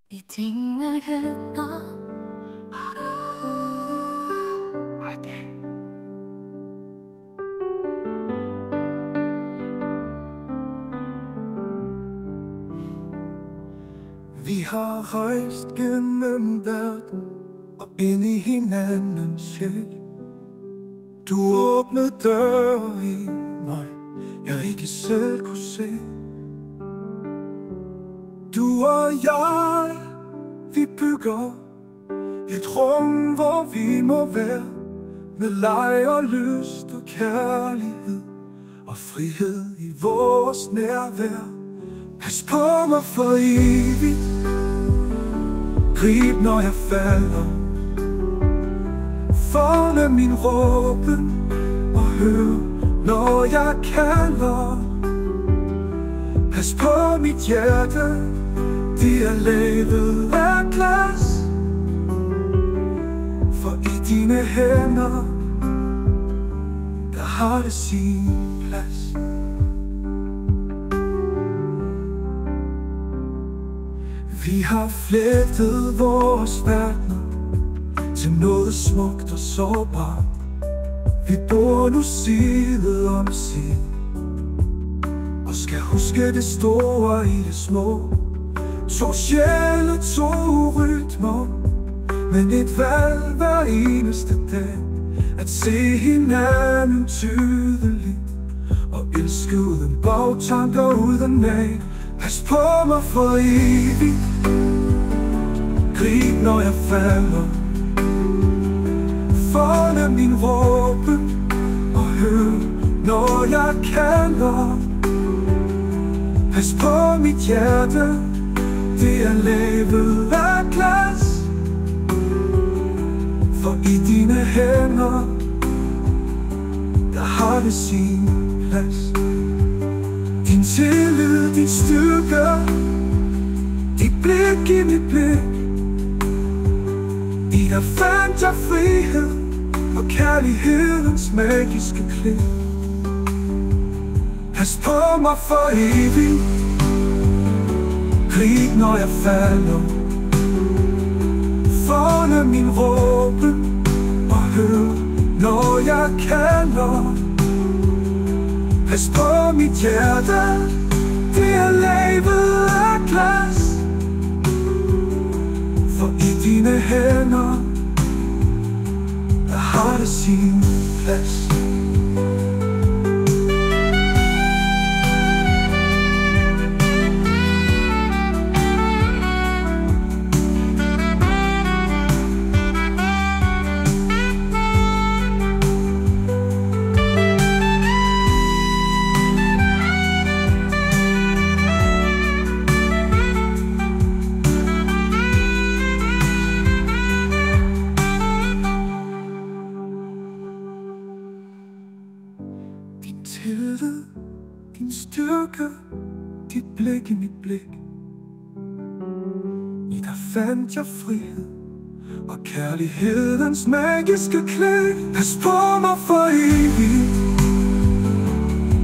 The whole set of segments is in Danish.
I dine hænder. Vi har rejst gennem verden og ind i hinandens sjæl. Du åbnede døre i mig, jeg ikke selv kunne se. Du og jeg, vi bygger et rum, hvor vi må være, med leg og lyst og kærlighed og frihed i vores nærvær. Pas på mig for evigt, grib når jeg falder, folde min råben og hør når jeg kalder. Pas på mit hjerte, det er lavet af glas, for i dine hænder, der har det sin plads. Vi har flettet vores verdener til noget smukt og sårbart. Vi bor nu side om side og skal huske det store i det små. To sjæle, to rytmer, men et valg hver eneste dag. At se hinanden tydeligt og elske uden bagtanker, uden nag. Pas på mig for evigt, grib når jeg falder, folde min råben og hør når jeg kalder. Pas på mit hjerte, det er lavet af glas, for i dine hænder, der har det sin plads. Din tillid, din styrke, dit blik i mit blik, i dig fandt jeg frihed og kærlighedens magiske klik. Pas på mig for evigt, grib når jeg falder, folde min råben og hør når jeg kalder. Pas på mit hjerte, det er lavet af glas, for i dine hænder, der har det sin plads. Tillid, din styrke, dit blik i mit blik, i dig fandt jeg frihed og kærlighedens magiske klik. Pas på mig for evigt,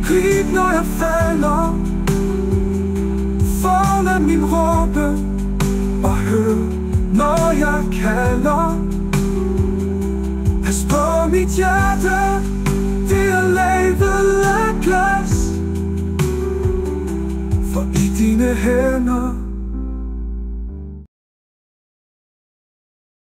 grib når jeg falder, folde min råbe og hør når jeg kalder. Pas på mit hjerte,